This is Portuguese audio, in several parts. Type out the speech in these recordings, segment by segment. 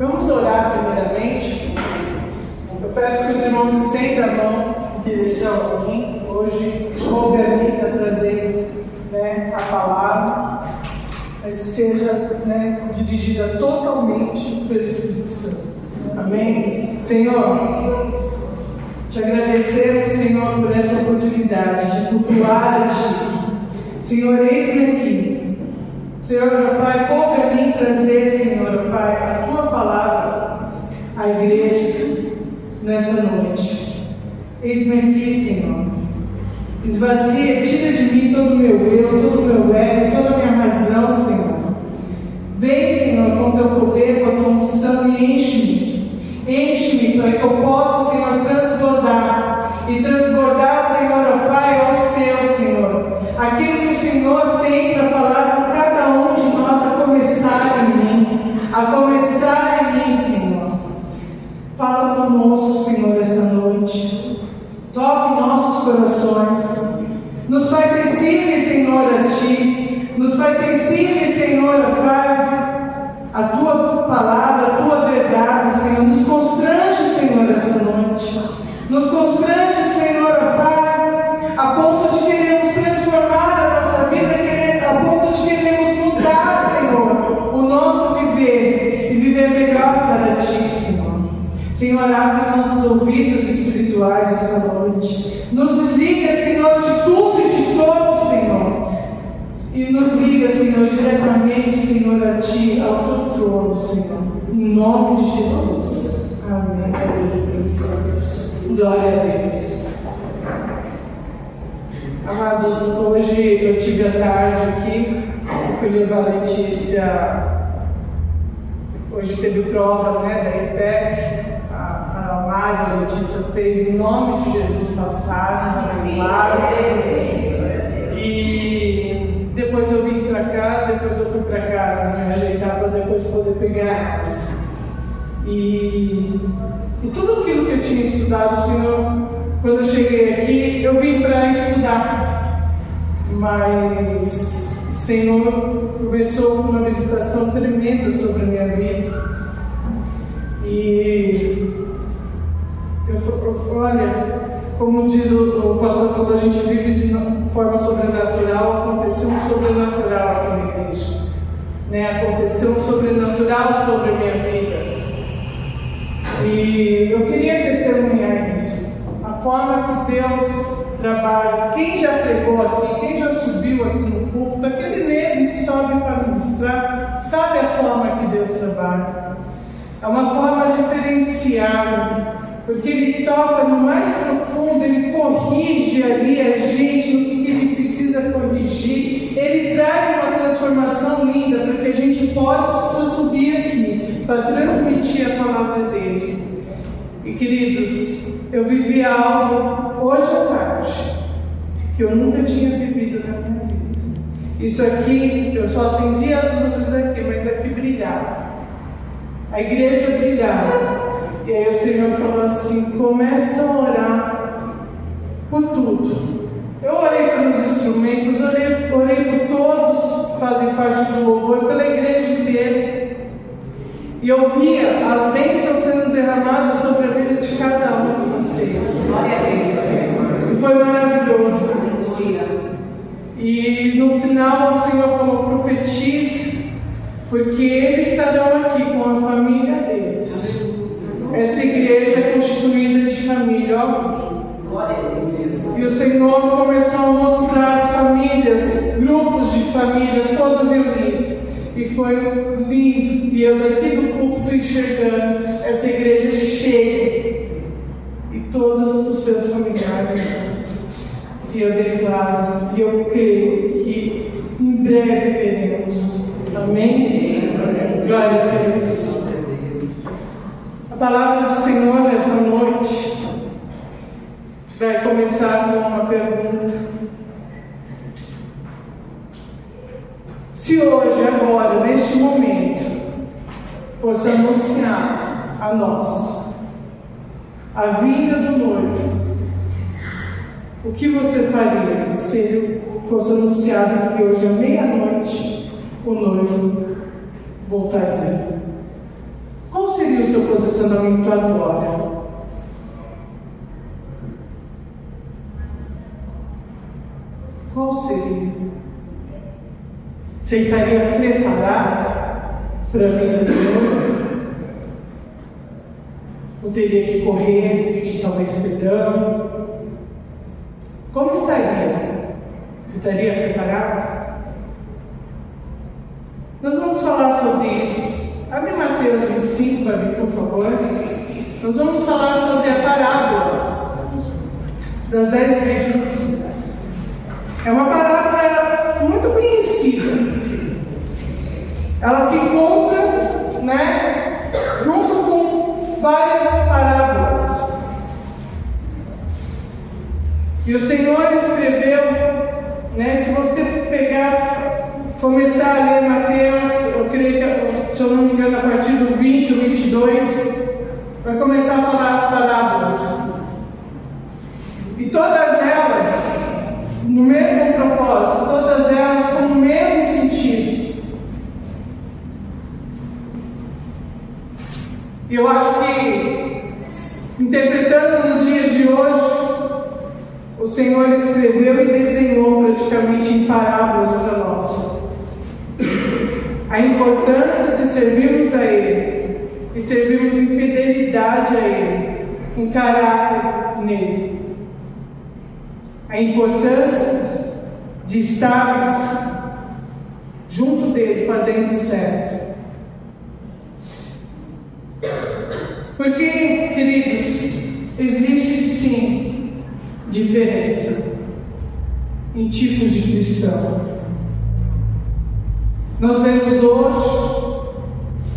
Vamos orar primeiramente. Eu peço que os irmãos estendam a mão em direção a mim. Hoje, coube a mim para trazer a palavra, mas que seja dirigida totalmente pelo Espírito Santo. Amém? Senhor, te agradecemos, Senhor, por essa oportunidade de cultuar a Ti. Senhor, eis-me aqui. Senhor, meu Pai, coube a mim trazer, Senhor, meu Pai, a Tua palavra à igreja nessa noite. Eis-me aqui, Senhor. Esvazia, tira de mim todo o meu eu, todo o meu ego, toda a minha razão, Senhor. Vem, Senhor, com Teu poder, com a Tua unção e enche-me. Enche-me para que eu possa, Senhor, transbordar. E transbordar, Senhor, ó Pai, ao Seu, Senhor. Aquilo que o Senhor tem para falar com cada um de nós, a começar em mim. A começar em mim, Senhor. Fala conosco, Senhor, esta noite. Toque nossos corações. Nos faz sensíveis, Senhor, a Ti. Nos faz sensíveis, Senhor, ó Pai, a Tua palavra, a Tua verdade, Senhor. Nos constrange, Senhor, esta noite. Nos constrange, Senhor, ó Pai, a ponto de queremos transformar a nossa vida, a ponto de queremos mudar, Senhor, o nosso viver e viver melhor para Ti, Senhor. Senhor, abre os nossos ouvidos espirituais essa noite. Nos desliga, Senhor, de tudo e de todos, Senhor. E nos liga, Senhor, diretamente, Senhor, a Ti, ao Teu trono, Senhor. Em nome de Jesus. Amém. Glória a Deus. Amados, hoje eu tive a tarde aqui. Eu fui levar a Letícia. Hoje teve prova, da ETEC. A Mário, a Letícia fez, em nome de Jesus, passaram, e depois eu vim para cá, depois eu fui para casa, me ajeitar para depois poder pegar elas. E tudo aquilo que eu tinha estudado, Senhor, quando eu cheguei aqui, eu vim para estudar, mas o Senhor começou com uma visitação tremenda sobre a minha vida. E olha, como diz o pastor falou, a gente vive de forma sobrenatural. Aconteceu um sobrenatural aqui na igreja, aconteceu um sobrenatural sobre a minha vida, e eu queria testemunhar isso, a forma que Deus trabalha. Quem já pregou aqui, quem já subiu aqui no púlpito, aquele mesmo que sobe para ministrar, sabe a forma que Deus trabalha. É uma forma diferenciada, porque Ele toca no mais profundo, Ele corrige ali a gente no que Ele precisa corrigir. Ele traz uma transformação linda para que a gente possa subir aqui para transmitir a palavra dele. E queridos, eu vivi algo hoje à tarde que eu nunca tinha vivido na minha vida. Isso aqui, eu só acendi as luzes daqui, mas aqui brilhava. A igreja brilhava. E aí o Senhor falou assim: começa a orar por tudo. Eu orei pelos instrumentos, orei por todos que fazem parte do louvor, pela igreja inteira. E eu via as bênçãos sendo derramadas sobre a vida de cada um de vocês. Glória a Deus. E foi maravilhoso. E no final o Senhor falou: profetize, porque eles estarão aqui com a família deles. Essa igreja é constituída de família, E o Senhor começou a mostrar as famílias, grupos de família, todo reunido. E foi lindo. E eu daqui do púlpito enxergando essa igreja cheia. E todos os seus familiares juntos. E eu declaro, e eu creio que em breve veremos. Amém? Glória a Deus. A palavra do Senhor nessa noite vai começar com uma pergunta. Se hoje, agora, neste momento, fosse anunciar a nós a vinda do noivo, o que você faria se fosse anunciado que hoje à meia-noite o noivo voltaria? Qual seria relacionamento agora? Qual seria? Você estaria preparado para a vida de novo? Ou teria que correr, pedir talvez perdão? Como estaria? Você estaria preparado? Nós vamos falar sobre isso. Abre Mateus 25 para mim, por favor. Nós vamos falar sobre a parábola das 10 virgens. É uma parábola muito conhecida. Ela se encontra, junto com várias parábolas. E o Senhor escreveu, se você começar a ler Mateus, eu creio que, se eu não me engano, a partir do 20 ou 22, vai começar a falar as parábolas. E todas elas, no mesmo propósito, todas elas com o mesmo sentido. E eu acho que, interpretando nos dias de hoje, o Senhor escreveu e desenhou praticamente em parábolas para nós a importância de servirmos a Ele e servirmos em fidelidade a Ele, em caráter nele. A importância de estarmos junto dele, fazendo certo. Porque, queridos, existe sim diferença em tipos de cristão. Nós vemos hoje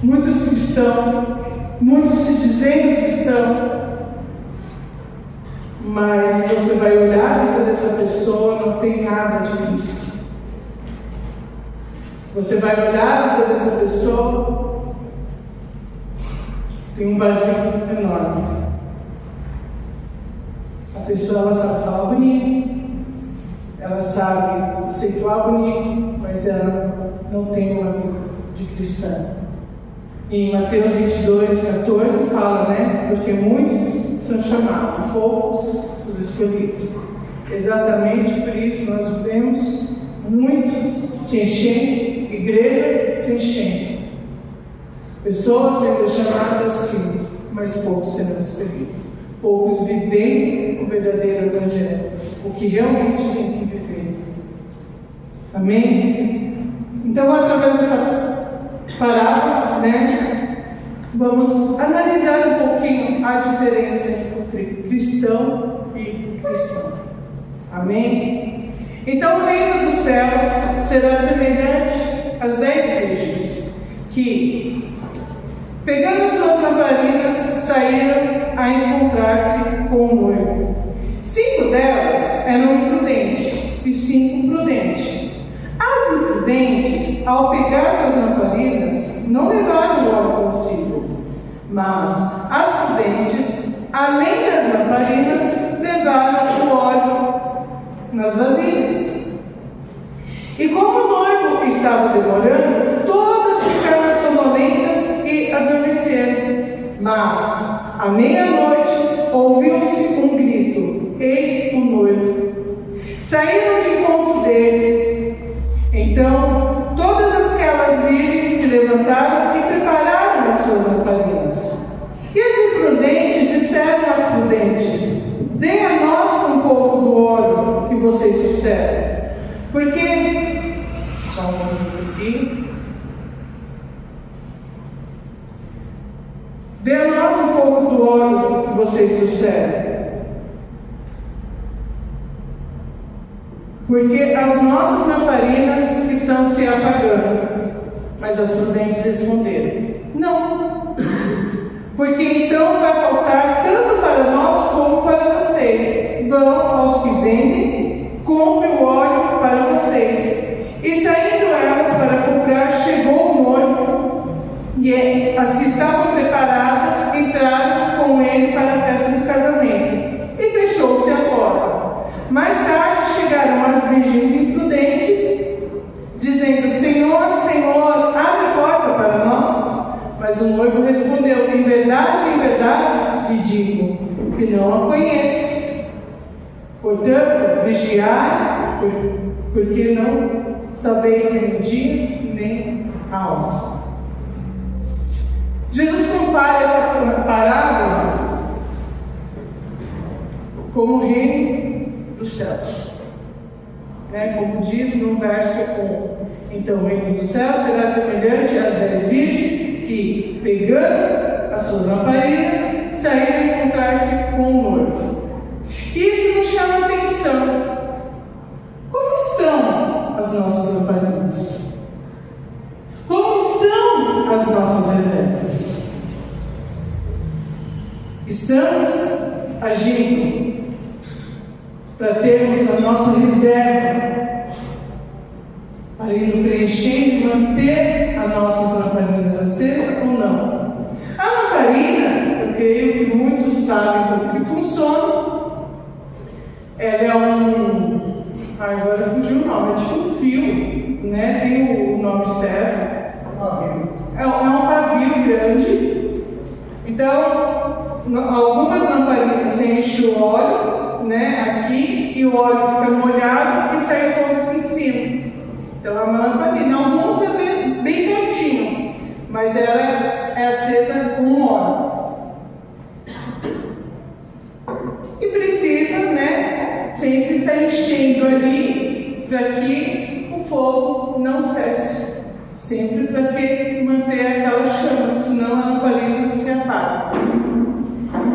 muitos cristãos, muitos se dizendo cristão, mas você vai olhar a vida dessa pessoa, não tem nada de Cristo. Você vai olhar a vida dessa pessoa, tem um vazio enorme. A pessoa, ela sabe falar bonito, ela sabe aceituar bonito, mas ela não tem uma vida de cristã. E em Mateus 22, 14 fala, porque muitos são chamados, poucos os escolhidos. Exatamente por isso nós vemos muito se enchendo, igrejas se enchendo, pessoas sendo chamadas sim, mas poucos sendo escolhidos. Poucos vivendo o verdadeiro Evangelho, o que realmente tem que viver. Amém? Então, através dessa parábola, vamos analisar um pouquinho a diferença entre cristão e cristão. Amém? Então, o reino dos céus será semelhante às 10 virgens que, pegando as suas lamparinas, saíram a encontrar-se com o noivo. 5 delas eram imprudentes e 5 prudentes. As imprudentes, ao pegar suas lamparinas, não levaram o óleo consigo, mas as prudentes, além das lamparinas, levaram o óleo nas vasilhas. E como o noivo estava demorando, todas ficaram sonolentas e adormeceram. Mas, à meia-noite, ouviu-se um grito: eis o noivo. Saíram de encontro dele. Então, todas aquelas virgens se levantaram e prepararam as suas lamparinas. E as imprudentes disseram às prudentes: dê a nós um pouco do óleo que vocês trouxeram. Porque, só um minuto aqui. Dê a nós um pouco do óleo que vocês trouxeram. Porque as nossas lamparinas estão se apagando. Mas as prudentes responderam: não. Porque então vai faltar tanto para nós como para vocês. Vão aos que vendem, compre o óleo para vocês. E saindo elas para comprar, chegou o noivo, e as que estavam preparadas entraram com ele para a festa do casamento. E fechou-se a porta. Mais tarde chegaram as virgens imprudentes, dizendo: Senhor, Senhor, abre a porta para nós. Mas o noivo respondeu: em verdade, e digo que não a conheço. Portanto, vigiai, porque não sabeis nem o dia nem a hora. Jesus compara essa parábola com o reino dos céus. Como diz no verso 1. Então o reino dos céus será semelhante às 10 virgens que, pegando as suas lamparinas, saíram encontrar-se com o noivo. Isso nos chama a atenção. Como estão as nossas lamparinas? Como estão as nossas reservas? Estamos agindo para termos a nossa reserva, para ir preenchendo e manter as nossas lamparinas acesas ou não? A lamparina, eu creio que muitos sabem como que funciona. Ela é agora fugiu o nome, é tipo um fio, tem o nome certo. É um pavio grande. Então, algumas lamparinas você enche o óleo, aqui, e o óleo fica molhado e sai fogo aqui em cima. Então é uma lamparina. Alguns é bem pertinho, mas ela é acesa com óleo. E precisa, sempre estar enchendo ali para que o fogo não cesse. Sempre para manter aquela chama, senão a lamparina se apaga.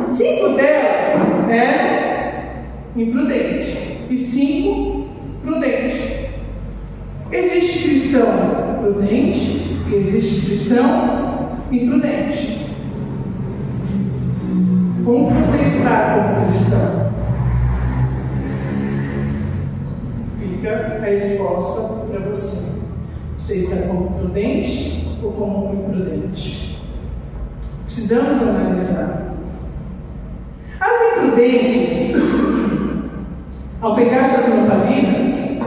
5 delas é imprudente e 5 prudente. Existe cristão prudente e existe cristão imprudente. Como você está como cristão? Fica a resposta para você. Você está como prudente ou como imprudente? Precisamos analisar. As imprudentes, ao pegar suas lamparinas,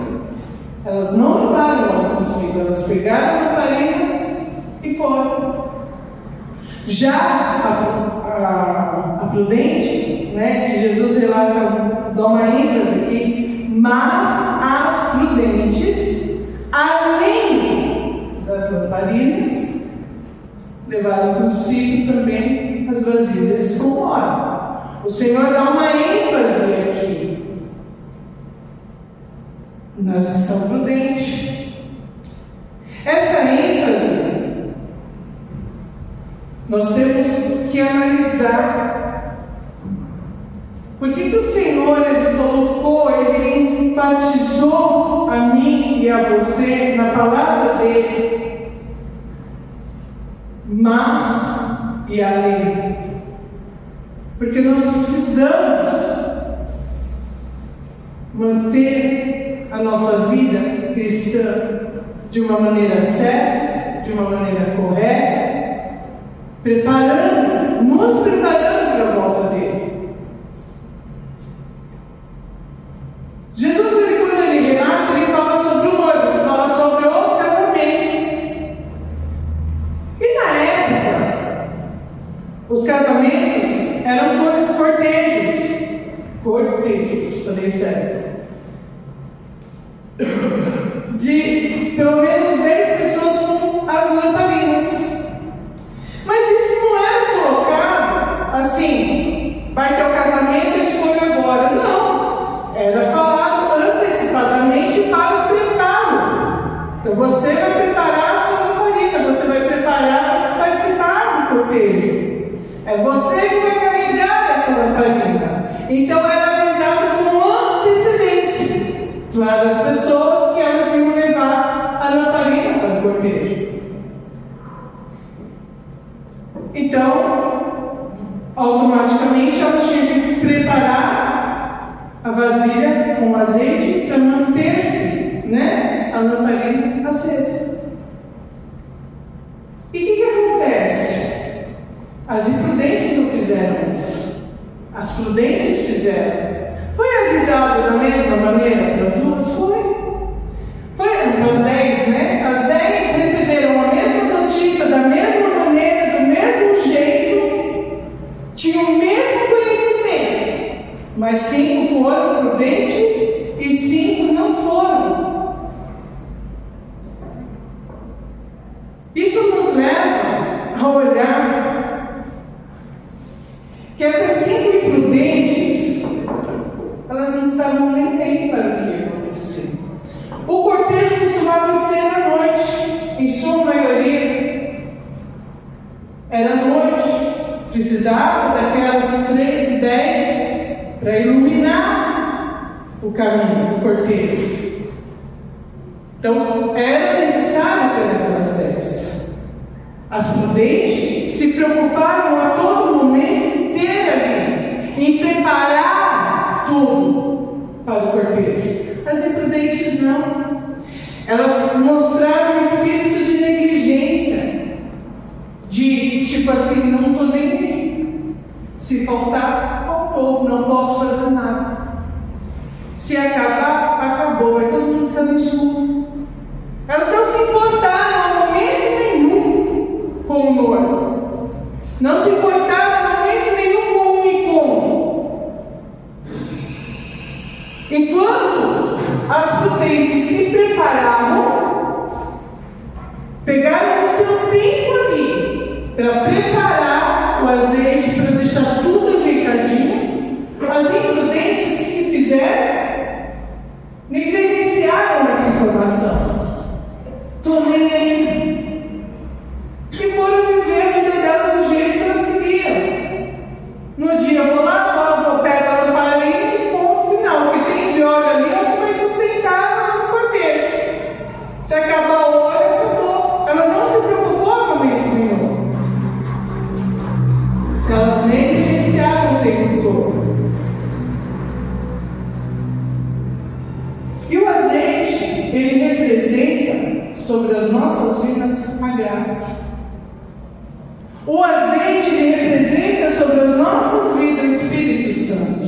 elas não levaram ela consigo, elas pegaram a lamparina e foram. Já a prudente, que Jesus relata, dá uma ênfase aqui, mas as prudentes, além das lamparinas, levaram consigo também as vasilhas com óleo. O Senhor dá uma ênfase aqui na sessão prudente. Essa ênfase nós temos que analisar. Por que o Senhor Ele enfatizou a mim e a você na palavra dele, mas e além? Porque nós precisamos manter a nossa vida cristã de uma maneira certa, de uma maneira correta, nos preparando para a volta dele. Jesus, quando ele relata, ele fala sobre o noivo, fala sobre o casamento. E na época, os casamentos eram por cortejos, falei certo, de pelo menos 10 pessoas com as lamparinas. Mas isso não era colocado assim, vai ter o casamento e escolha agora. Não, era falado antecipadamente para o preparo. Então você vai preparar a sua lamparina, você vai preparar para participar do cortejo. É você que vai carregar essa lamparina. Então era avisado com antecedência para as pessoas que elas iam levar a lamparina para o cortejo. Então, automaticamente elas tinham que preparar a vasilha com azeite para manter-se, a lamparina acesa. E o que acontece? As imprudentes não fizeram isso. As prudentes fizeram. Foi avisado da mesma maneira para as duas? Foi para as 10, As 10 receberam a mesma notícia, da mesma maneira, do mesmo jeito, tinham o mesmo a olhar que essas 5 imprudentes, elas não estavam nem bem para o que ia acontecer. O cortejo costumava ser à noite, em sua maioria era à noite. Precisava daquelas 10 para iluminar o caminho, o cortejo. Então, era necessário ter aquelas 10. As prudentes se preocuparam a todo momento em ter ali, em preparar tudo para o cortejo. As imprudentes não. Elas mostraram um espírito de negligência, de tipo assim, não estou nem aí. Se faltar, faltou, não posso fazer nada. Se acabar, acabou, aí todo mundo fica no escuro. Elas não se importaram a momento nenhum com o noivo. Não se importaram a momento nenhum com o encontro. Enquanto as prudentes se preparavam, pegaram o seu tempo ali para preparar o azeite, para deixar tudo ajeitadinho. As imprudentes, o que fizeram? Negligenciaram essa informação. Estou nem aí. E foram viver a vida delas do jeito que elas queriam. No dia eu vou lá, vou pegar ela para ali e ponto final. O que tem de óleo ali é como é sustentar no cortejo. Se acabar o óleo, acabou. Ela não se preocupou a momento nenhum. Elas negligenciaram o tempo todo. E o azeite, ele representa sobre as nossas vidas a graça. O azeite, ele representa sobre as nossas vidas o Espírito Santo.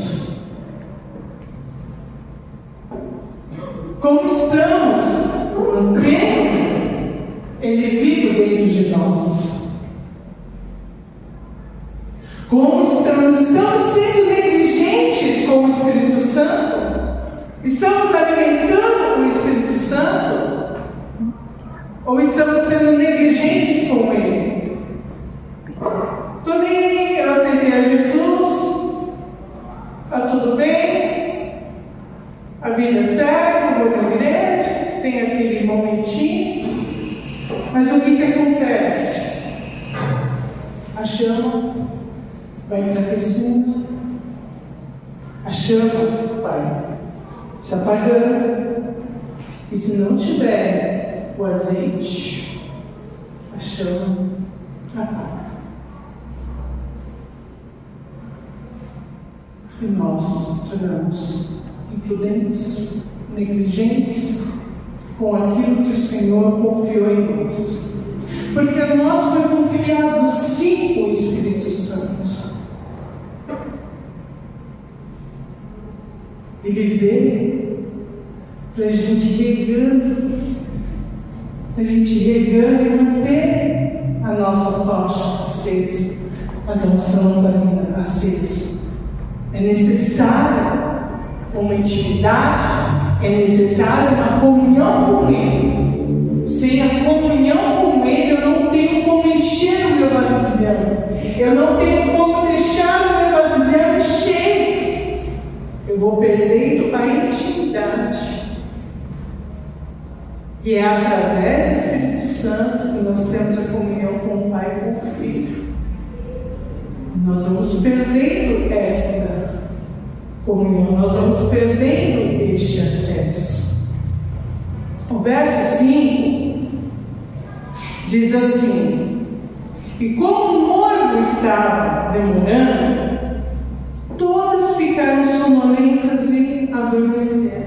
Como estamos mantendo ele vivo dentro de nós. Como estamos sendo negligentes com o Espírito Santo? Estamos alimentando o Espírito Santo? Ou estamos sendo negligentes com Ele? Estou nem aí, eu aceitei a Jesus, está tudo bem, a vida segue, eu vou na igreja, tem aquele momentinho, mas o que acontece? A chama vai enfraquecendo, a chama vai se apagando, e se não tiver o azeite, a chama apaga. E nós tornamos imprudentes, negligentes com aquilo que o Senhor confiou em nós. Porque a nós foi confiado sim o Espírito Santo. Ele veio para a gente regando e manter a nossa tocha acesa, a nossa lamparina acesa. É necessária uma intimidade, é necessária uma comunhão com Ele. Sem a comunhão com Ele, eu não tenho como encher o meu vasilhão, eu não tenho como deixar o meu vasilhão cheio. Eu vou perdendo a intimidade. E é através do Espírito Santo que nós temos a comunhão com o Pai e com o Filho. Nós vamos perdendo esta comunhão, nós vamos perdendo este acesso. O verso 5 diz assim: e como o noivo estava demorando, todas ficaram sonolentas e adormeceram.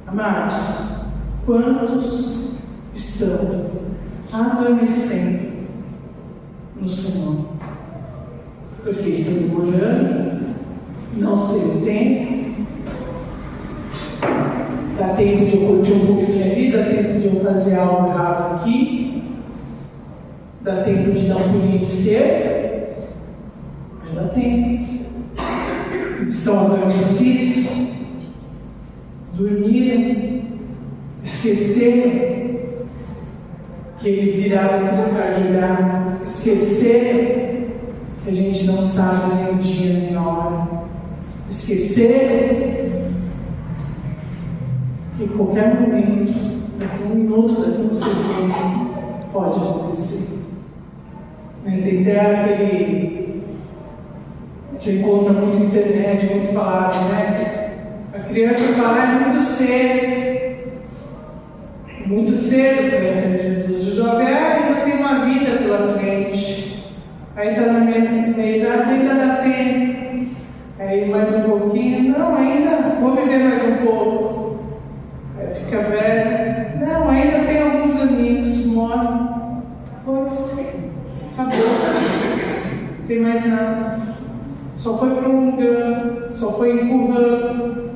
Amados, quantos estão adormecendo no Senhor? Porque estão demorando, não sei o tempo, dá tempo de eu curtir um pouquinho ali, dá tempo de eu fazer algo errado aqui, dá tempo de dar um pulinho de cerca, mas dá tempo. Estão adormecidos, dormiram, esqueceram que ele virava para piscar de olhar, esquecer que a gente não sabe nem o dia nem a hora, esquecer que em qualquer momento, daqui um minuto, daqui um segundo, pode acontecer. Tem até aquele, a gente encontra muito na internet, muito falado, né? A criança fala, é muito cedo para entender Jesus. O jovem, ainda tem uma vida pela frente, aí está na meia idade, ainda dá tempo, aí mais um pouquinho, não, ainda vou viver mais um pouco, aí fica velho, não, ainda tem alguns aninhos, morre, pois, acabou, não tem mais nada, só foi prolongando, só foi empurrando,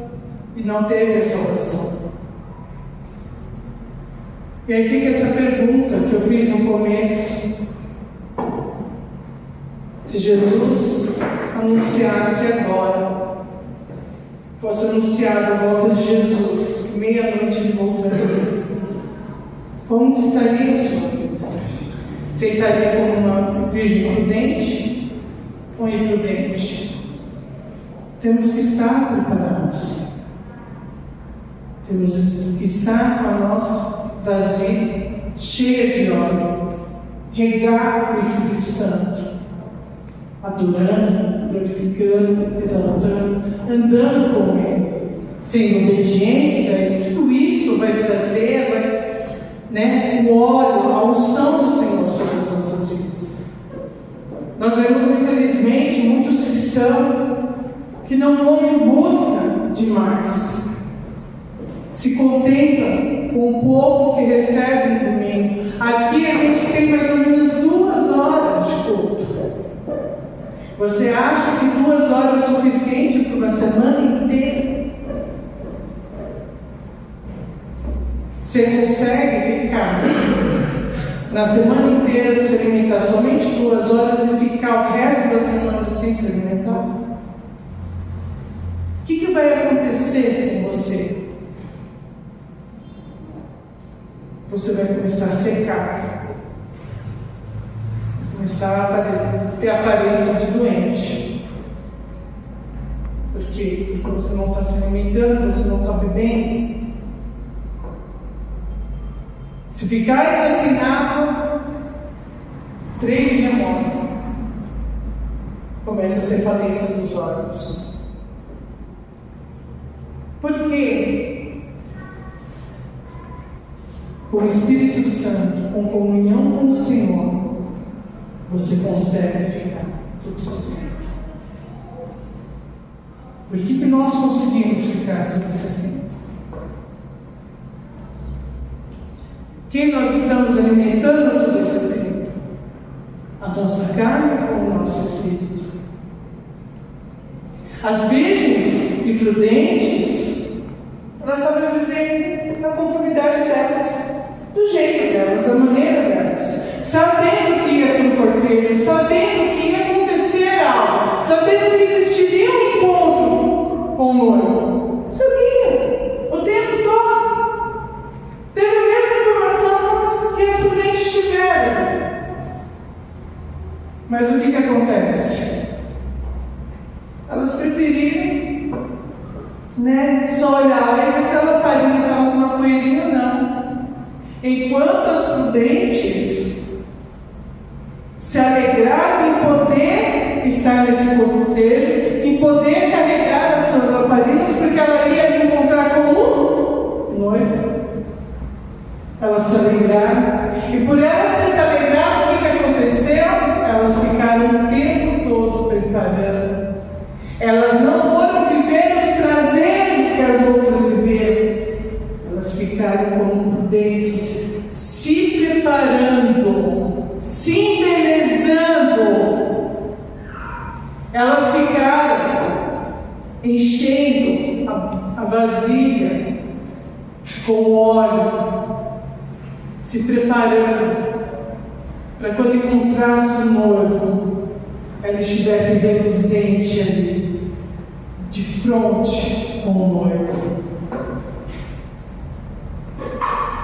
e não teve a salvação. E aí fica essa pergunta que eu fiz no começo: se Jesus anunciasse agora, fosse anunciado a volta de Jesus, meia-noite ele voltaria, como estaria a sua vida? Você estaria como uma virgem prudente ou imprudente? Temos que estar preparados, temos que estar com a nossa vasilha cheia de óleo, regar o Espírito Santo, adorando, glorificando, exaltando, andando com Ele, sendo obedientes a Ele. Tudo isso vai trazer, o óleo, a unção do Senhor sobre as nossas vidas. Nós vemos, infelizmente, muitos cristãos que não vão em busca de mais, se contentam com o pouco que recebe no domingo. Aqui a gente tem mais ou menos 2 horas de culto. Você acha que 2 horas é suficiente para uma semana inteira? Você consegue ficar na semana inteira se alimentar somente 2 horas e ficar o resto da semana sem se alimentar? O que vai acontecer com você? Você vai começar a secar, começar a ter aparência de doente. Por quê? Porque você não está se alimentando, você não está bebendo. Se ficar ainda sem água, 3 dias morre. Começa a ter falência dos órgãos. Por quê? Com o Espírito Santo, com comunhão com o Senhor, você consegue ficar todo esse tempo. Por que nós conseguimos ficar todo esse tempo? Quem nós estamos alimentando todo esse tempo? A nossa carne ou o nosso espírito? As virgens e prudentes, elas estavam vivendo na conformidade delas, do jeito delas, da maneira delas, sabendo que ia ter um cortejo, sabendo que ia acontecer algo, sabendo que existiria um encontro com o noivo. Sabia, o tempo todo. Teve a mesma informação que as prudentes tiveram. Mas o que acontece? Elas preferiram, só olhar e ver se a lamparina estava com uma poeirinha ou não. Enquanto as prudentes se alegravam em poder estar nesse cortejo, em poder carregar as suas lamparinas, porque ela ia se encontrar com o noivo. Elas se alegraram, e por elas ter se alegrado, o que aconteceu? Elas ficaram o tempo todo preparando. Elas não foram viver os prazeres que as outras viveram. Elas ficaram como prudentes, se preparando, se embelezando. Elas ficaram enchendo a vasilha com óleo, se preparando para quando encontrasse o noivo, ela estivesse reluzente ali, de frente com o noivo.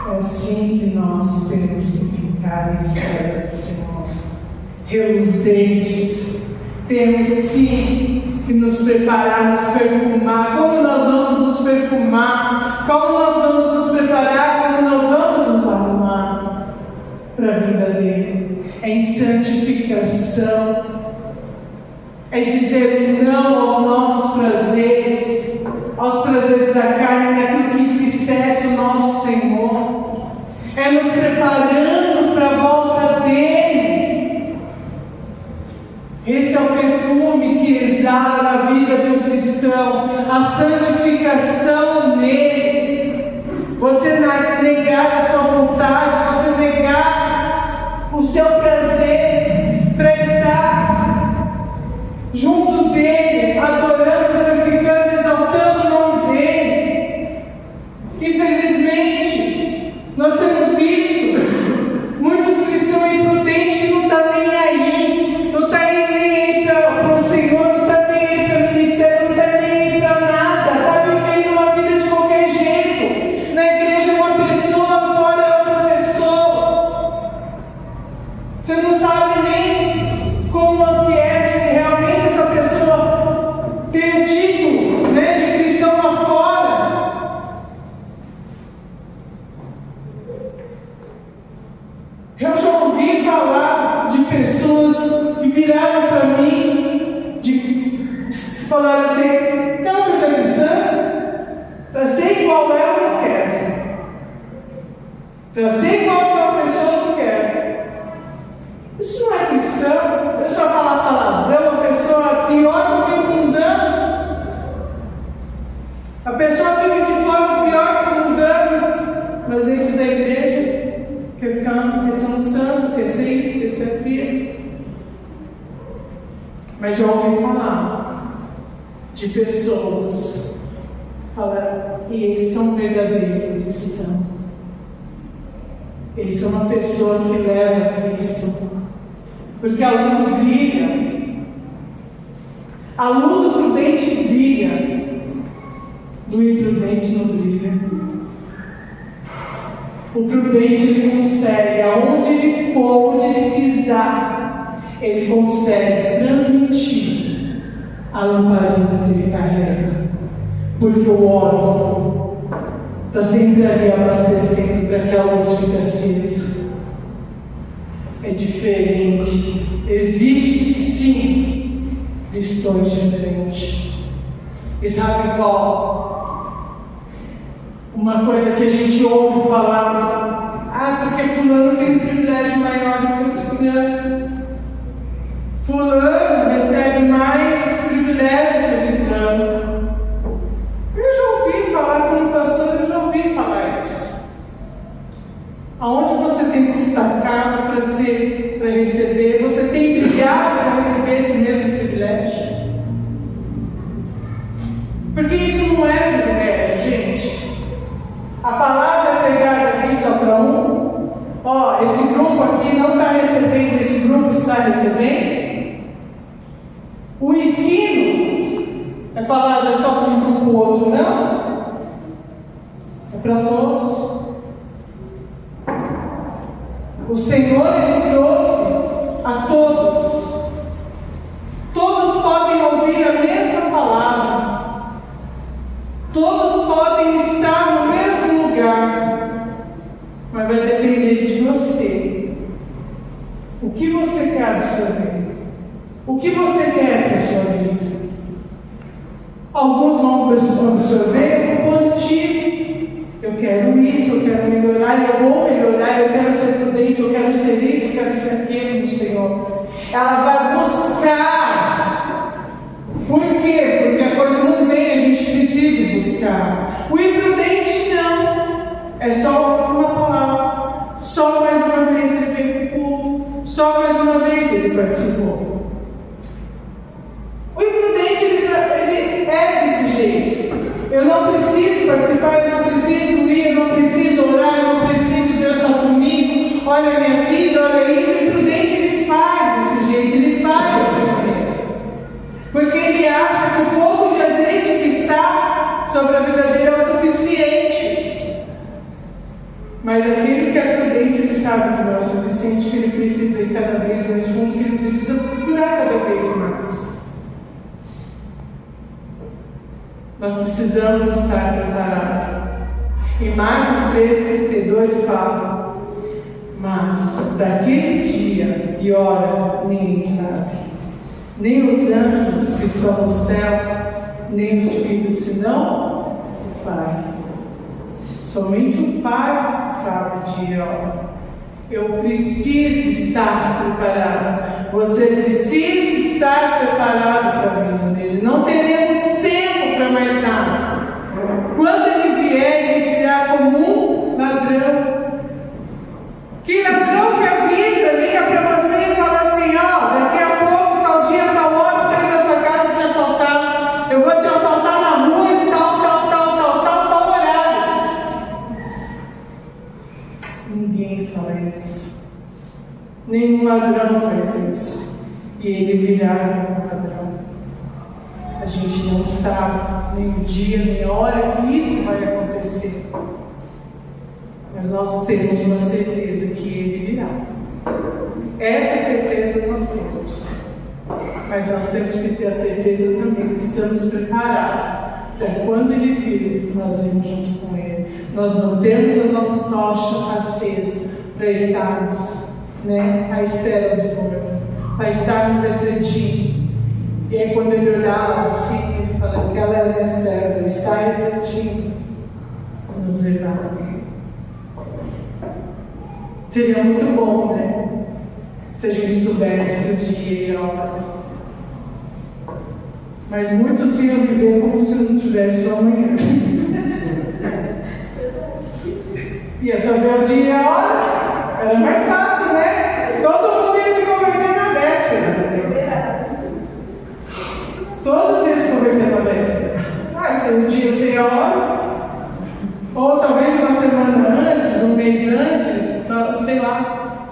É assim que nós temos que viver. mais perto, Senhor, reluzentes. Temos sim que nos preparar, nos perfumar. Como nós vamos nos perfumar? Como nós vamos nos preparar? Como nós vamos nos arrumar para a vida dele? É em santificação, é dizer não aos nossos prazeres, aos prazeres da carne, naquilo que entristece o nosso Senhor, é nos preparando para a volta dele. Esse é o perfume que exala na vida de um cristão, a santificação nele. Você negar a sua vontade, você negar o seu prazer para estar junto dele, adorando, glorificando, exaltando o nome dele. Infelizmente, nós temos visto muitos cristãos imprudentes que não estão nem aí, não estão nem aí para o Senhor, não estão nem aí para o ministério, não estão nem aí para nada, está vivendo uma vida de qualquer jeito. Na igreja uma pessoa, fora é outra pessoa. Você não sabe nem como que é, se realmente essa pessoa tem o título, né, de cristão lá fora. Eu já ouvi falar de pessoas que viraram para mim, falaram assim: quer uma pessoa cristã? Para ser igual ela, eu não quero. Para ser igual a uma pessoa, eu não quero. Isso não é cristão. A pessoa fala palavrão, a pessoa pior do que o mundano. A pessoa vive de forma pior que o mundano, mas dentro da igreja quer ser um santo, quer ser isso, quer ser aquilo. Mas já ouvi falar de pessoas falando que eles são verdadeiros cristãos. Eles são uma pessoa que leva a Cristo, porque a luz brilha, a luz do prudente brilha, do imprudente não brilha. O prudente, ele consegue, aonde ele for, onde ele pisar, ele consegue transmitir a lamparina que ele carrega, porque o óleo está sempre ali abastecendo para que a luz fique acesa. É diferente. Existe sim cristãos diferentes. E sabe qual? Uma coisa que a gente ouve falar: porque fulano tem um privilégio maior do que o ciclano. Fulano recebe mais privilégio que o ciclano. Eu já ouvi falar como pastor, eu já ouvi falar isso. Aonde você tem destacado para receber, você tem brigado para receber esse mesmo privilégio? Porque isso não é privilégio, gente. A palavra é pregada aqui só para um. Esse grupo aqui não está recebendo, esse grupo está recebendo. O ensino é falado só para um grupo ou outro, não. É para todos. O Senhor, Ele trouxe a todos. Todos podem ouvir a mesma palavra. Todos podem estar no mesmo lugar. Mas vai depender de você. O que você quer absorver? O que você quer para a sua vida? Alguns vão absorver o positivo. Eu quero isso, eu quero melhorar, eu vou melhorar, eu quero ser prudente, eu quero ser isso, eu quero ser aquilo no Senhor. Ela vai buscar. Por quê? Porque a coisa não vem, a gente precisa buscar. O imprudente não. É só uma palavra. Só mais uma vez ele veio para o culto. Só mais uma vez ele participou. O imprudente, ele é desse jeito. Eu não preciso participar, eu não preciso ir, eu não preciso orar, eu não preciso, Deus está comigo, olha a minha vida, olha isso. O imprudente, ele faz desse jeito, ele faz dessa maneira. Porque ele acha que o pouco de azeite que está sobre a vida dele é o suficiente. Mas aquele que é prudente, ele sabe que não é o suficiente, que ele precisa ir cada vez mais fundo, que ele precisa procurar cada vez mais. Nós precisamos estar preparados. Em Marcos 13:32 fala: mas daquele dia e hora ninguém sabe, nem os anjos que estão no céu, nem os filhos, senão o Pai. Somente o Pai sabe o dia e a hora. Eu preciso estar preparado. Você precisa estar preparado para a vinda dele. Não teremos tempo para mais nada. Quando ele vier, ele virá como um ladrão. Que ladrão que avisa, liga para você e fala assim: ó, daqui a pouco, tal dia, tal hora, eu estou indo na sua casa te assaltar. Eu vou te assaltar na rua e tal horário. Ninguém fala isso. Nenhum ladrão faz isso. E ele virá como um ladrão. A gente não sabe nem o dia, nem a hora que isso vai acontecer. Mas nós temos uma certeza que ele virá. Essa certeza nós temos. Mas nós temos que ter a certeza também que estamos preparados para quando ele vir, nós irmos junto com ele. Nós mantemos a nossa tocha acesa para estarmos, à espera do noivo, para estarmos refletindo. E aí quando ele olhar assim, ele fala: aquela é a minha serva, está refletindo, nos levar. Seria muito bom, se a gente soubesse o dia e a hora. Mas muitos iam viver como se não tivesse o amanhã. Ia saber o dia e a hora, era mais fácil, Todo mundo ia se converter na véspera. Todos iam se converter na véspera. Sei um dia, sei a hora. Ou talvez uma semana antes, um mês antes, sei lá.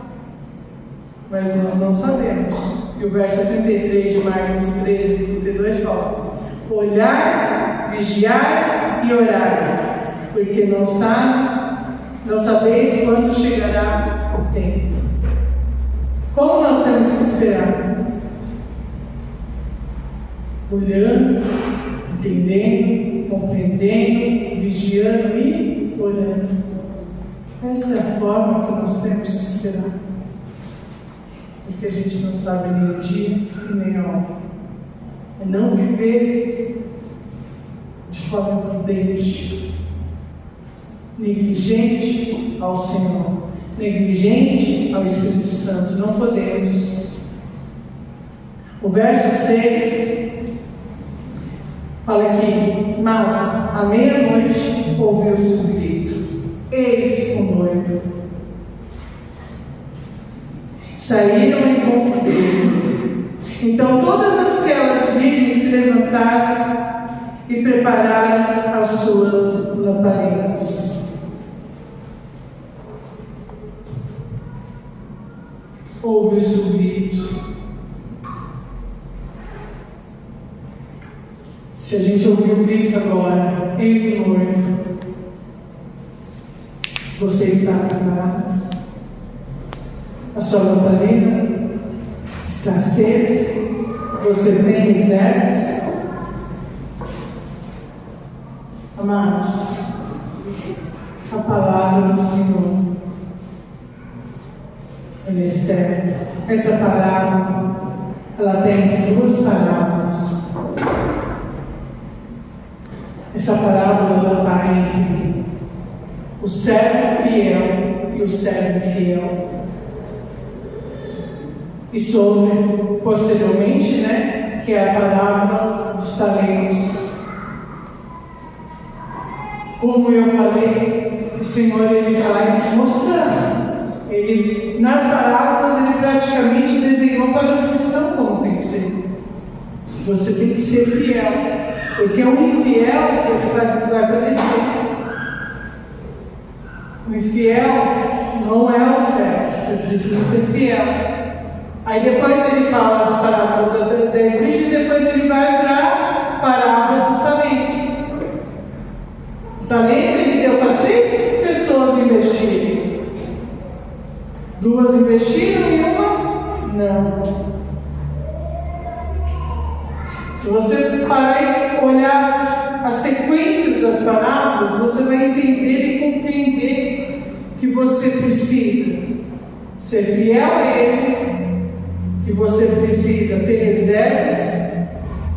Mas nós não sabemos. E o verso 33 de Marcos 13:32 fala: olhar, vigiar e orar, porque não sabeis quando chegará o tempo. Como nós temos que esperar? Olhando, entendendo, compreendendo, vigiando e orando. Essa é a forma que nós temos que esperar. Porque a gente não sabe nem o dia e nem a hora. É não viver de forma prudente, negligente ao Senhor, negligente ao Espírito Santo. Não podemos. O verso 6 fala aqui: mas à meia-noite ouviu-se um grito: eis o noivo. Saíram em encontro dele. Então todas aquelas virgens se levantaram e prepararam as suas lamparinas. Ouve-se o grito. Se a gente ouvir o grito agora: eis o noivo, você está preparado? A sua lamparina está acesa? Você tem reservas? Amados, a palavra do Senhor, ela é certa. Essa parábola, ela tem duas parábolas. Essa parábola, ela está entre o servo fiel e o servo infiel. E sobre, posteriormente, que é a parábola dos talentos. Como eu falei, o Senhor ele vai mostrando. Nas parábolas, ele praticamente desenhou para os cristãos como tem que ser. Você tem que ser fiel, porque o infiel ele vai aparecer. O infiel não é o certo, você precisa ser fiel. Aí depois ele fala as parábolas das 10 virgens e depois ele vai para a parábola dos talentos. O talento ele deu para 3 pessoas investirem. 2 investiram e uma não. Se você parar e olhar as sequências das parábolas, você vai entender e compreender que você precisa ser fiel a Ele, que você precisa ter reservas,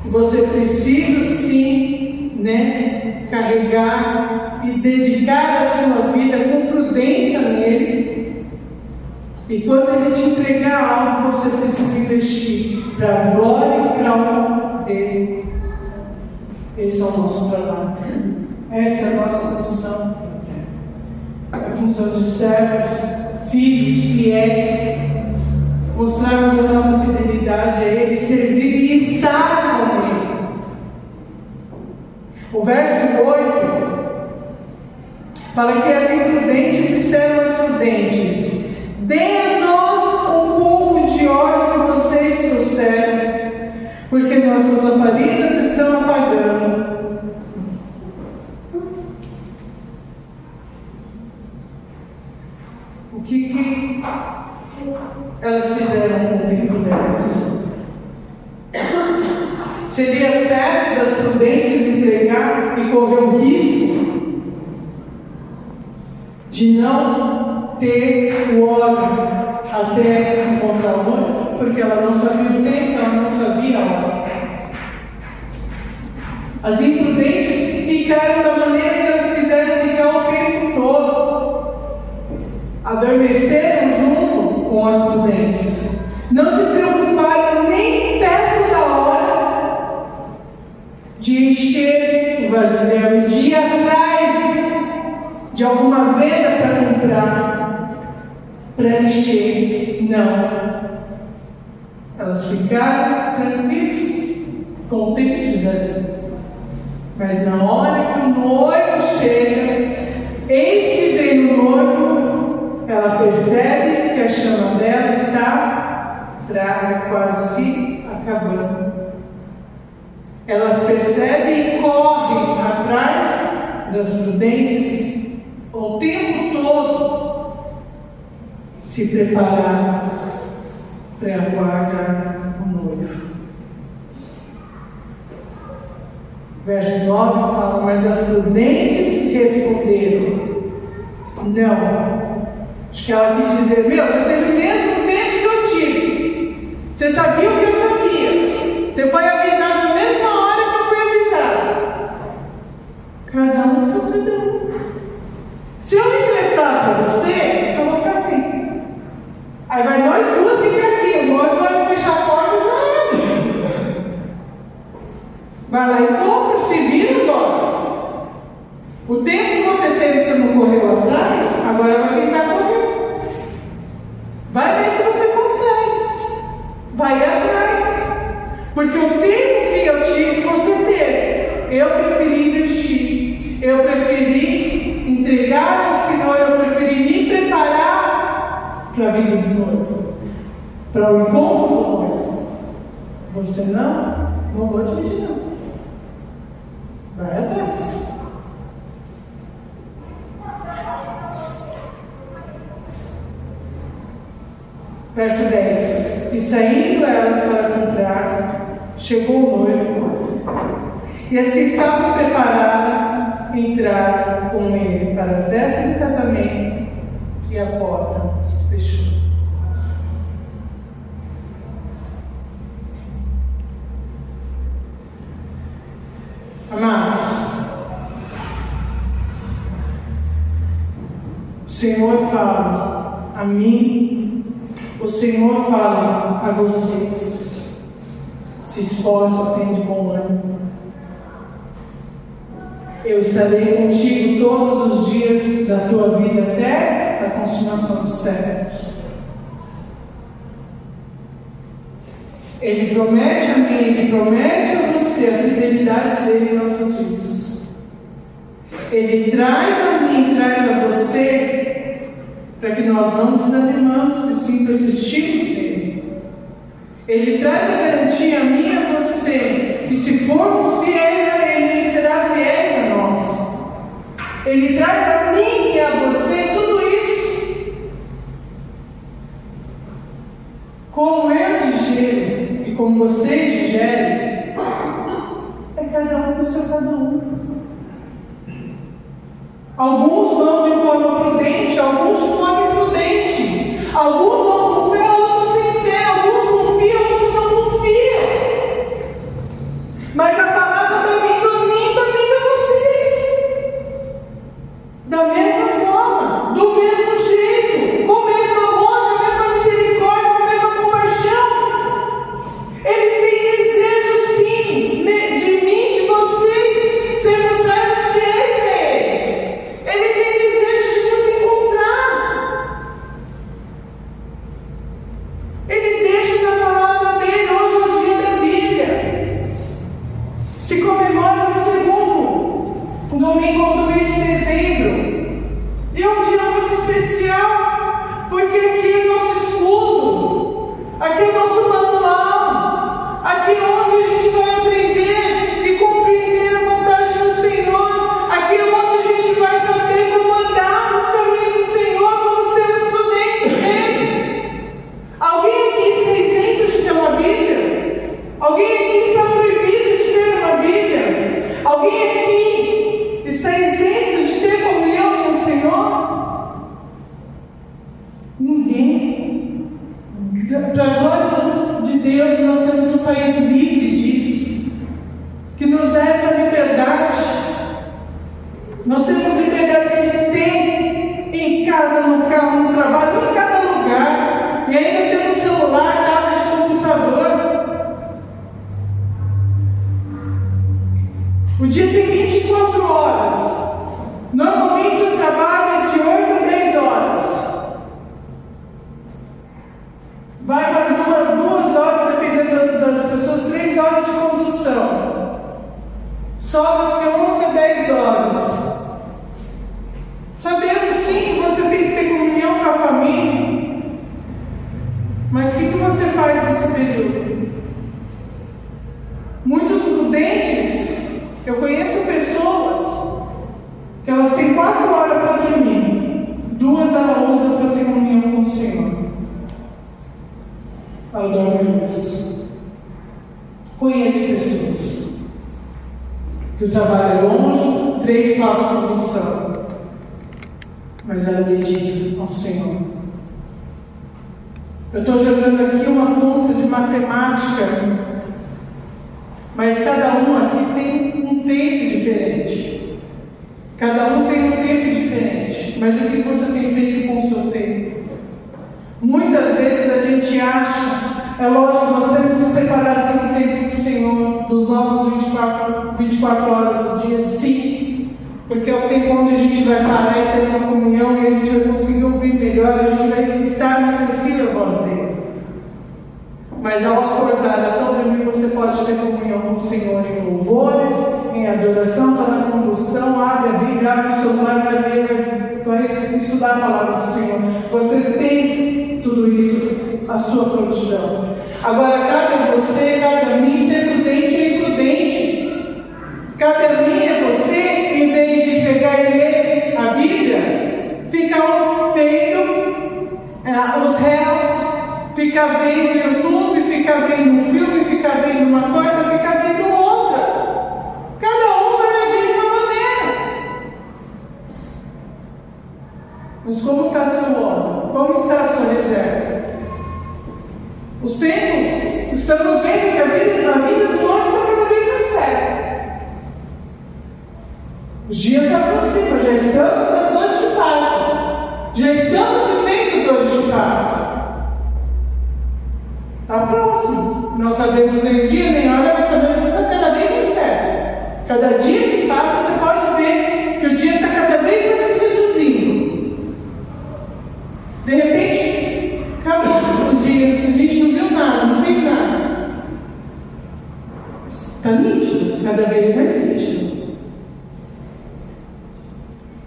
que você precisa sim, carregar e dedicar a sua vida com prudência nele. E quando Ele te entregar algo, você precisa investir para a glória e para a honra dele. Esse é o nosso trabalho. Essa é a nossa função. É a função de servos, filhos, fiéis. Mostrarmos a nossa fidelidade a Ele, servir e estar com Ele. O verso 8 fala que as imprudentes disseram aos prudentes: dê-nos um pouco de óleo que vocês trouxeram, porque nossas lamparinas estão apagando. O que elas fizeram com o tempo delas? Seria certo das prudentes entregar e correr o risco de não ter o óleo até encontrar o noivo? Porque ela não sabia o tempo, ela não sabia a hora. As imprudentes ficaram da maneira que elas fizeram ficar o tempo todo. Adormeceram junto com as prudentes. Não se preocuparam nem perto da hora de encher o vasilhame, de ir atrás de alguma venda para comprar, para encher. Não. Elas ficaram tranquilas, contentes ali. Mas na hora que o noivo chega, eis que vem o noivo, ela percebe que a chama dela está fraca, quase se acabando. Elas percebem e correm atrás das prudentes o tempo todo, se preparar para aguardar o noivo. Verso 9 fala: mas as prudentes responderam: não. Acho que ela quis dizer: meu, você teve o mesmo tempo que eu tive. Você sabia o que eu sabia. Você foi avisado na mesma hora que eu fui avisado. Cada um do seu cada um. Se eu emprestar para você, eu vou ficar assim. Aí vai nós duas ficar aqui. O noivo vai fechar a porta e já era. Vai lá e compra, se vira agora. O tempo que você teve, você não correu atrás, agora vai tentar correr. Vai ver se você consegue. Vai atrás. Porque o tempo que eu tive, você teve. Eu preferi investir. Eu preferi entregar ao Senhor. Eu preferi me preparar para a vida do noivo, para o encontro do noivo. Você não vou dividir, não. Vai atrás. Verso 10: e saindo elas para comprar, chegou o noivo, e as que estavam preparadas entraram com ele para a festa de casamento, e a porta fechou. Amados, o Senhor fala a mim, o Senhor fala a vocês: se esforça, tem de bom ânimo. Eu estarei contigo todos os dias da tua vida até a consumação dos séculos. Ele promete a mim, Ele promete a você a fidelidade dele em nossas vidas. Ele traz a mim, traz a você, para que nós não desanimamos e sim persistimos nele. Ele traz a garantia a mim e a você, que se formos fiéis a Ele, Ele será fiel a nós. Ele traz a mim e a você tudo isso. Como eu digero e como vocês digerem, é cada um do seu cada um. Alguns vão de forma prudente, alguns de forma imprudente. Alguns vão com fé, outros sem fé. Alguns confiam, outros não confiam. Mas a palavra para mim domina vocês. Da mesma forma, do mesmo jeito, com o mesmo amor, com a mesma misericórdia, com a mesma compaixão. Ele tem desejo, sim, de mim, de vocês, sermos servos fiéis a Ele. Ele tem desejo de nos encontrar. Ele deixa na palavra dele, hoje é o dia da Bíblia. Se comemora no segundo domingo do mês de dezembro. E é um dia muito especial, porque aqui é nosso escudo, aqui é nosso manual, aqui é onde a gente vai aprender e compreender a vontade do Senhor, aqui é onde a gente vai saber como andar nos caminhos do Senhor, como sermos prudentes nele. Alguém aqui está isento de ter uma Bíblia? Alguém aqui está proibido de ter uma Bíblia? Alguém aqui está isento de ter comunhão com o Senhor? Ninguém. Para a glória de Deus, nós temos um país livre disso, que nos dá essa liberdade. Nós temos liberdade de ter em casa, no carro, no trabalho, em cada lugar, e ainda temos celular, tablet, computador. O dia tem 24 horas. Normalmente o trabalho é de 8 a 10 horas. Vai mais umas 2 horas, dependendo das pessoas, 3 horas de condução. Sobra-se 11 a 10 horas. Sabemos sim que você tem que ter comunhão com a família. Mas o que você faz nesse período? Muitos prudentes, eu conheço pessoas que elas têm 4 horas para dormir, 2 ela usa para ter comunhão com o Senhor. Ela dorme 2. Conheço pessoas que o trabalho é longe, 3, 4 condução, mas ela dedica ao Senhor. Eu estou jogando aqui uma conta de matemática, mas cada um aqui tem um tempo diferente. Cada um tem um tempo diferente. Mas o que você tem feito com o seu tempo? Muitas vezes a gente acha, é lógico, nós temos que separar assim o tempo do Senhor, dos nossos 24 horas do dia, sim. Porque é o tempo onde a gente vai parar e ter uma comunhão e a gente vai conseguir ouvir melhor, a gente vai estar mais sensível à voz dele. Mas ao acordar, até dormir, você pode ter comunhão com o Senhor em louvores, em adoração, está na condução, abre a Bíblia, abre o celular, vai ler, vai estudar a palavra do Senhor. Você tem tudo isso à sua prontidão. Agora, cabe a você, cabe a mim ser prudente e imprudente. Cabe a mim e a você, em vez de pegar e ler a Bíblia, ficar vendo os réus, ficar vendo o YouTube, ficar vendo um filme, ficar vendo uma coisa, ficar vendo outra. Cada um vai agir de uma maneira. Mas como está seu óleo? Como está a sua reserva? Os tempos, estamos vendo que a vida do homem está cada vez mais perto. Os dias se aproximam, já estamos nas dores de parto. Já estamos vivendo dores de parto. Está próximo. Não sabemos nem o dia nem a hora, mas sabemos que está cada vez mais perto. Cada dia que passa, você pode ver que o dia está cada vez mais se reduzindo. De repente, acabou o dia, a gente não viu nada, não fez nada. Está nítido, cada vez mais nítido.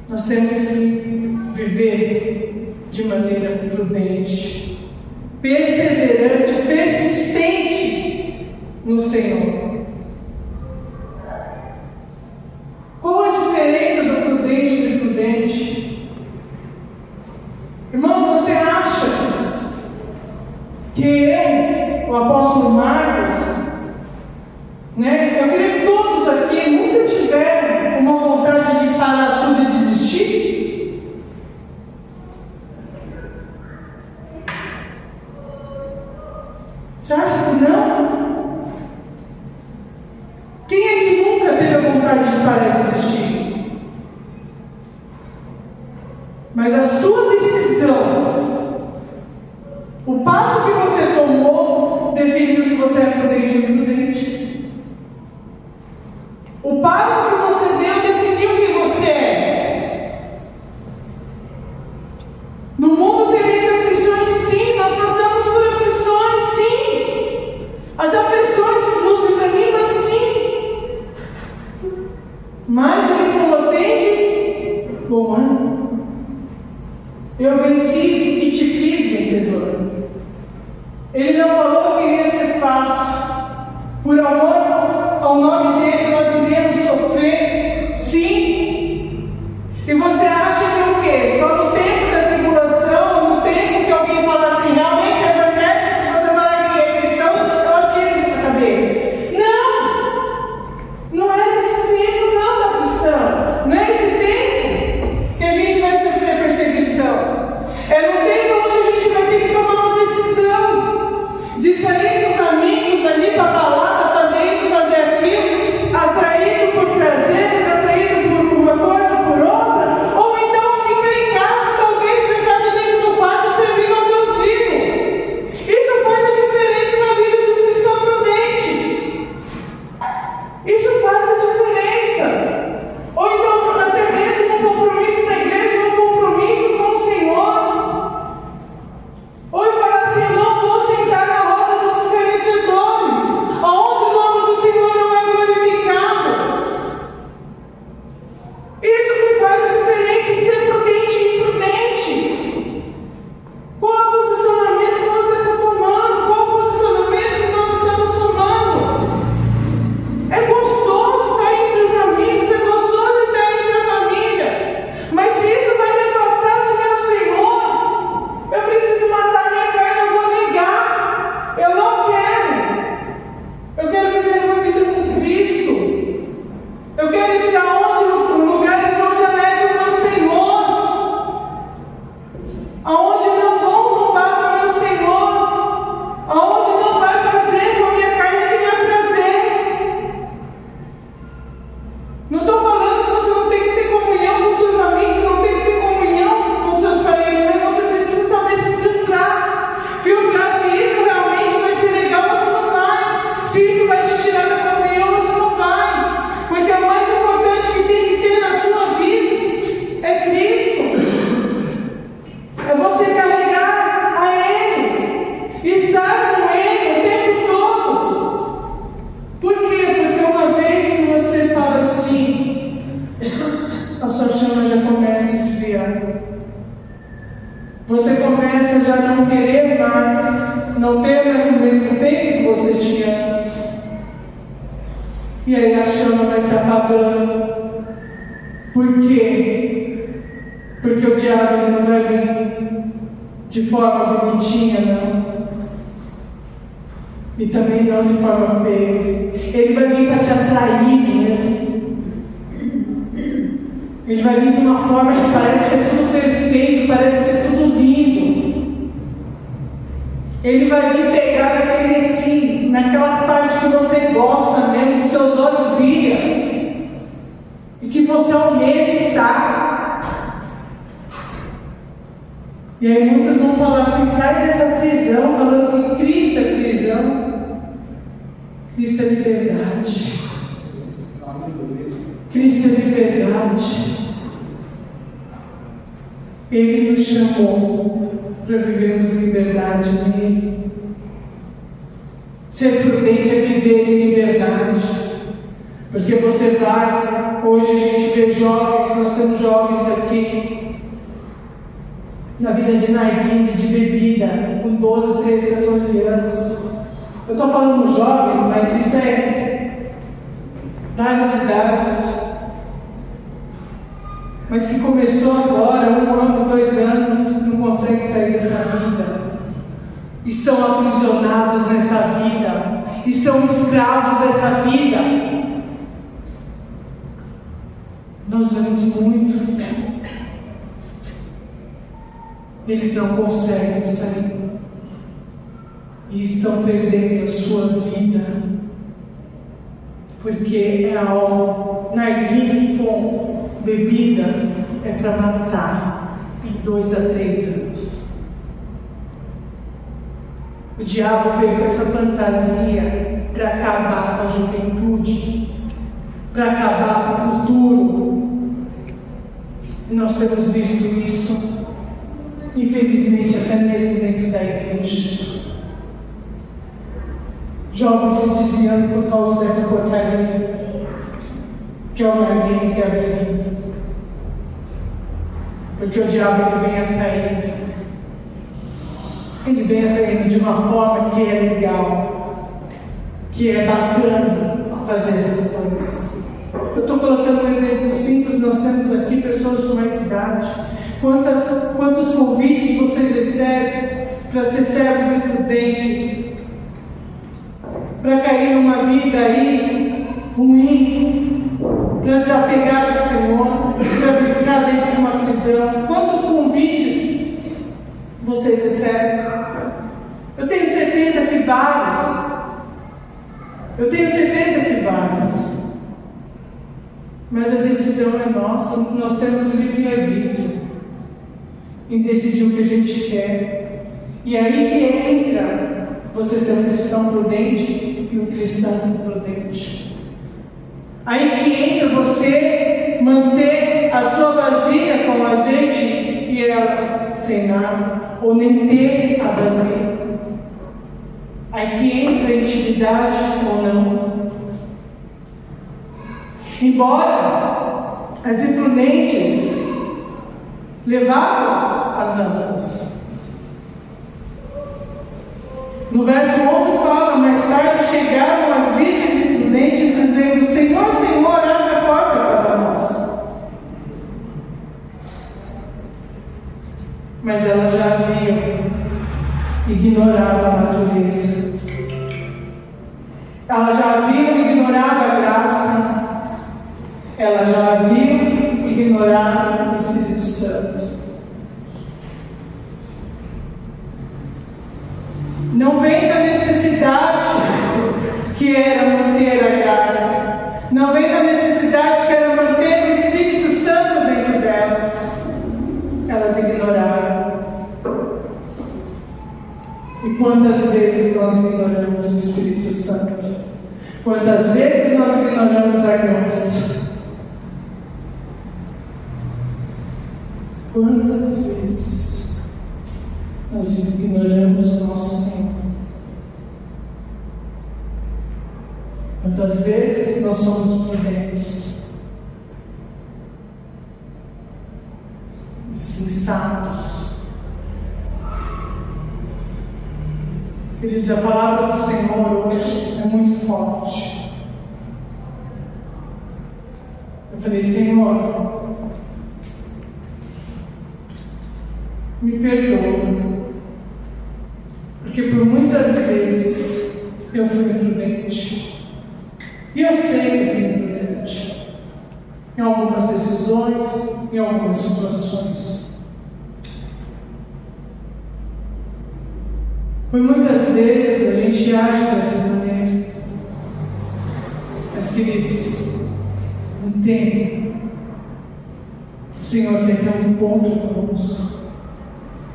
Nós temos que viver de maneira prudente, perseverante, persistente no Senhor. Qual a diferença do prudente e do imprudente? Irmãos, você acha que eu, o apóstolo Marcos, né? Eu creio que todos aqui nunca tiveram uma vontade de parar tudo e desistir. Você acha que não? Quem é que nunca teve a vontade de parar e desistir? Mas a sua decisão, o passo que você tomou, definiu se você é prudente ou imprudente. O passo que você deu definiu quem você é. No mundo tereis aflições, sim, nós passamos por aflições, sim. As aflições nos desanimam, sim. Mas ele falou: tende bom ânimo. Eu venci e te fiz vencedor. Ele não falou que iria ser fácil. Por amor ao nome dele, nós iremos sofrer, sim. E você acha que o quê? Só no tempo da tribulação, no tempo que alguém fala assim, realmente você é evangélico, se você falar que é cristão, eu tiro da sua cabeça. Não é nesse tempo não da aflição. Não é esse tempo que a gente vai sofrer perseguição. É no tempo onde a gente vai ter que tomar uma decisão de sair com os amigos ali para falar, fazer isso, fazer aquilo, atraído por prazeres, atraído por uma coisa, por outra, ou então ficar em casa, talvez trancado dentro do quarto, servindo ao Deus vivo. Isso faz a diferença na vida do cristão prudente. Isso faz a diferença. Ou então, até mesmo um compromisso na igreja, um compromisso com o Senhor. Ou falar assim: eu não vou sentar na roda dos escarnecedores, aonde o nome do Senhor não é glorificado. Isso que faz a diferença em ser prudente e imprudente. Qual é o posicionamento que você está tomando? Qual é o posicionamento que nós estamos tomando? É gostoso estar entre os amigos, é gostoso estar entre a família, mas se isso vai me afastar do meu Senhor, eu preciso matar minha carne, eu vou negar. Eu não quero. Eu quero viver uma vida com Cristo. Eu quero estar em lugares onde alegra o meu Senhor, aonde não vão roubar do meu Senhor, aonde não vai fazer com a minha carne que tenha prazer. Não estou falando que você não tem que ter comunhão com seus amigos, não tem que ter comunhão com seus parentes, mas você precisa saber se filtrar. Filtrar se isso realmente vai ser legal, você não vai. Se isso vai te tirar da comunhão, você não vai. Porque o mais importante que tem que ter na sua vida é Cristo. É você carregar a Ele, estar com Ele o tempo todo. Por quê? Porque uma vez que você fala assim, a sua chama já começa a esfriar. Você começa já a não querer mais, não ter mais o mesmo tempo que você tinha antes. E aí a chama vai se apagando. Por quê? Porque o diabo ele não vai vir de forma bonitinha, não. E também não de forma feia. Ele vai vir para te atrair mesmo. Ele vai vir de uma forma que parece ser tudo perfeito, parece ser tudo lindo. Ele vai vir pegar naquele assim, naquela parte que você gosta mesmo, que seus olhos brilham e que você almeja estar. E aí muitos vão falar assim: sai dessa prisão, falando que Cristo é prisão. Cristo é liberdade. Cristo é liberdade. Ele nos chamou para vivermos em liberdade nele. Ser prudente é viver em liberdade. Porque você vai, hoje a gente vê jovens, nós temos jovens aqui, na vida de narguilé, de bebida, com 12, 13, 14 anos. Eu estou falando jovens, mas isso é várias idades. Mas que começou, começou agora, 1 ano, 2 anos, não consegue sair dessa vida. e são aprisionados nessa vida, e são escravos dessa vida. Nós vemos muito. Eles não conseguem sair e estão perdendo a sua vida, porque é algo, narguilé com bebida é para matar em 2 a 3 anos. O diabo veio com essa fantasia para acabar com a juventude, para acabar com o futuro. E nós temos visto isso, infelizmente, até mesmo dentro da igreja. Jovens se desviando por causa dessa porcaria, que é o narguilé, que é a bebida. Porque o diabo ele vem atraindo. Ele vem atraindo de uma forma que é legal, que é bacana fazer essas coisas. Eu estou colocando um exemplo simples. Nós temos aqui pessoas de mais idade. Quantos convites vocês recebem para ser servos e prudentes, para cair numa vida aí ruim, para desapegar do Senhor, para ficar dentro de uma prisão? Quantos convites vocês recebem? Eu tenho certeza que vários. Mas a decisão é nossa. Nós temos livre-arbítrio em decidir o que a gente quer. E aí que entra você ser um cristão prudente e um cristão imprudente. Aí que entra você manter a sua vasilha com azeite e ela sem nada, ou nem ter a vasilha. Aí que entra a intimidade ou não. Embora as imprudentes levavam as lâmpadas. No verso 11 fala: mais tarde chegaram as virgens imprudentes, dizendo: Senhor, Senhor, abre a porta para nós. Mas elas já haviam ignorado a natureza. Elas já haviam ignorado a graça. Elas já haviam ignorado o Espírito Santo. Não vem da necessidade que era manter a graça. Não vem da necessidade que era manter o Espírito Santo dentro delas. Elas ignoraram. E quantas vezes nós ignoramos o Espírito Santo? Quantas vezes nós ignoramos a graça? Quantas vezes nós ignoramos o nosso Senhor? Quantas vezes nós somos prudentes, insensatos? Queridos, a palavra do Senhor hoje é muito forte. Eu falei: Senhor, me perdoa, porque por muitas vezes eu fui imprudente, e eu sei que fui imprudente em algumas decisões, em algumas situações. Por muitas vezes a gente age dessa maneira. Mas, queridos, entendem, o Senhor quer ter um encontro conosco.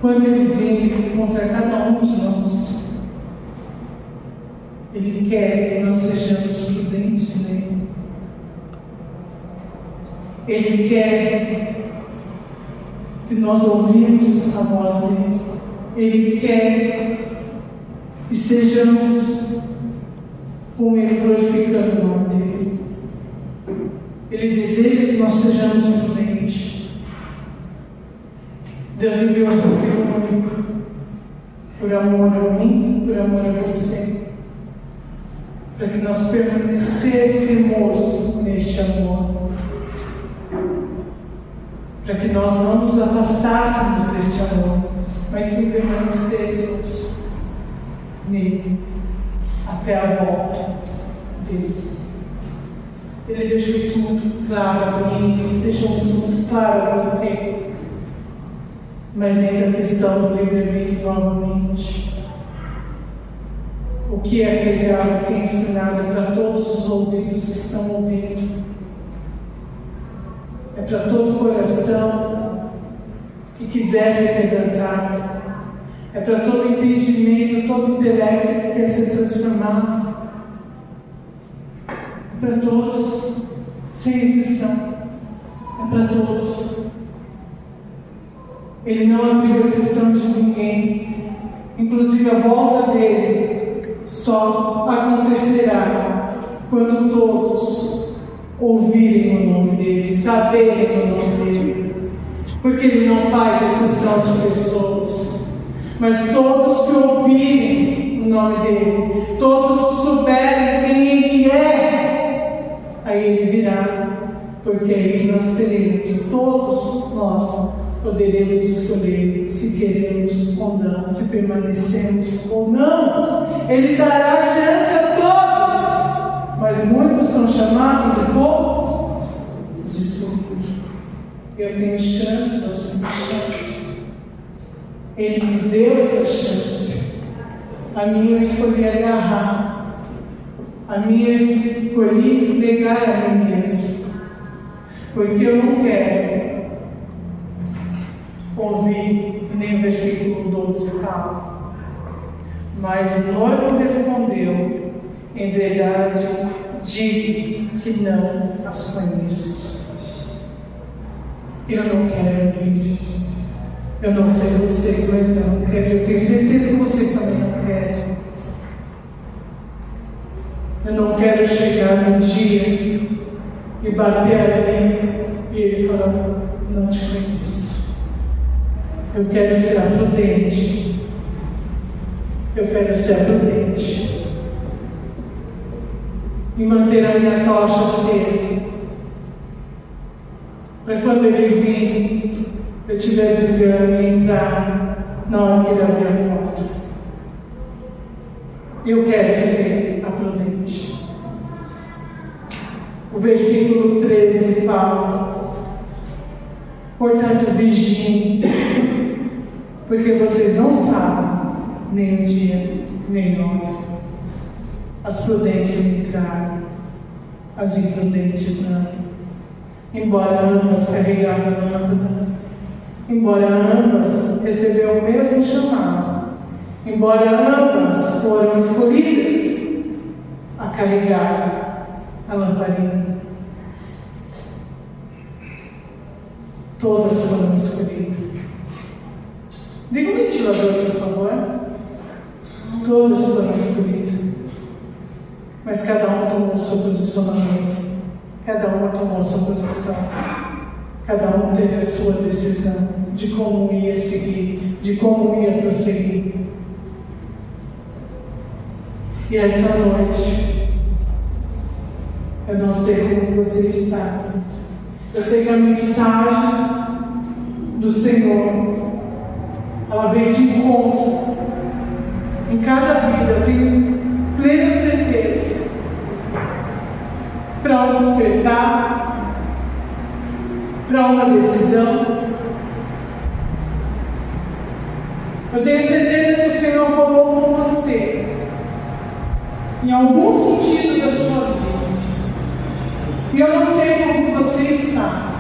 Quando Ele vem encontrar cada um de nós, Ele quer que nós sejamos prudentes nele. Ele quer que nós ouvimos a voz dele. Ele quer que sejamos com Ele, glorificando o nome dele. Ele deseja que nós sejamos prudentes. Deus enviou seu Filho único por amor a mim, por amor a você, para que nós permanecêssemos neste amor, para que nós não nos afastássemos deste amor, mas sim permanecêssemos. nele até a volta dele. Ele deixou isso muito claro a mim, ele deixou isso muito claro a você. Mas entra a questão do livre-arbítrio novamente. O que é pregado, o que é ensinado para todos os ouvidos que estão ouvindo. É para todo coração que quiser ser quebrantado. É para todo entendimento, todo intelecto que quer ser transformado. É para todos, sem exceção. É para todos. Ele não abriu exceção de ninguém. Inclusive a volta dele só acontecerá quando todos ouvirem o nome dele, saberem o nome dele. Porque ele não faz exceção de pessoas, mas todos que ouvirem o nome dele, todos que souberem quem ele é, aí ele virá. Porque aí nós teremos, todos nós poderemos escolher se queremos ou não, se permanecemos ou não. Ele dará chance a todos, mas muitos são chamados e poucos os escolhidos. Eu tenho chance, você tem chance. Ele nos deu essa chance. A minha eu escolhi agarrar. A minha eu escolhi negar a mim mesmo. Porque eu não quero ouvir que nem o versículo 12 fala. Mas o noivo respondeu: em verdade, digo que não as conheço. Eu não quero ouvir. Eu não sei vocês, mas eu não quero. Eu tenho certeza que vocês também não querem. Eu não quero chegar no dia e bater ali e ele falar: não te conheço. Eu quero ser prudente. Eu quero ser prudente. E manter a minha tocha acesa. Para quando ele vir, eu estiver brilhando e entrar na hora que ele abrir a porta. Eu quero ser prudente. O versículo 13 fala: portanto, vigiem, porque vocês não sabem nem o dia, nem a hora. As prudentes entraram, as imprudentes não. Embora ambas carregavam a lâmpada, embora ambas receberam o mesmo chamado, embora ambas foram escolhidas a carregar a lamparina, todas foram escolhidas. Liga o ventilador, por favor. Todas foram escolhidas. Mas cada um tomou o seu posicionamento. Cada uma tomou a sua posição. Cada um teve a sua decisão de como ia seguir, de como ia prosseguir. E essa noite, eu não sei como você está. Eu sei que a mensagem do Senhor, ela veio de encontro em cada vida. Eu tenho plena certeza. Para um despertar, para uma decisão. Eu tenho certeza que o Senhor falou com você em algum sentido da sua vida. E eu não sei como você está.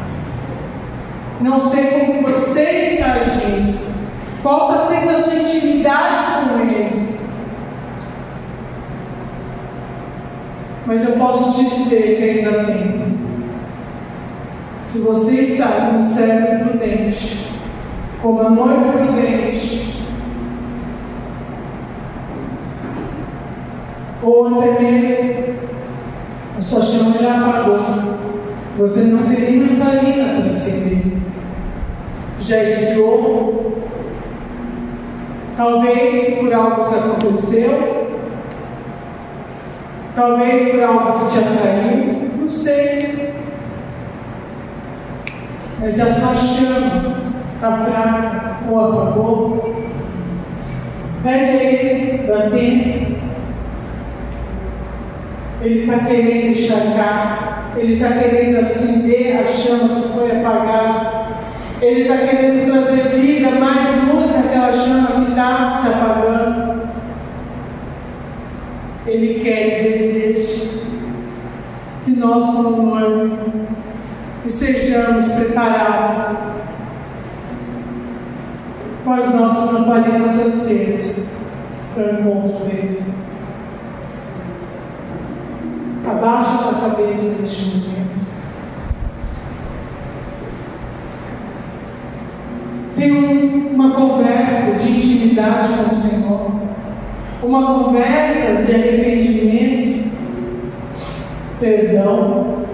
Não sei como você está agindo. Qual está sendo a sua intimidade com Ele? Mas eu posso te dizer que ainda tem. Se você está como um servo prudente, como a noiva prudente, ou até mesmo a sua chama já apagou, você não teria lamparina para acender, já esfriou, talvez por algo que aconteceu, talvez por algo que te atraiu, não sei. Mas a sua chama está fraca ou apagou, Pede a Ele, dá tempo. Ele está querendo encharcar, Ele está querendo acender a chama que foi apagada, Ele está querendo trazer vida, mais luz naquela chama que está se apagando. Ele quer e deseja que nós, como noivo, estejamos preparados com as nossas lamparinas acesas para o encontro dele. Abaixe sua cabeça neste momento. Tenha uma conversa de intimidade com o Senhor. Uma conversa de arrependimento, perdão,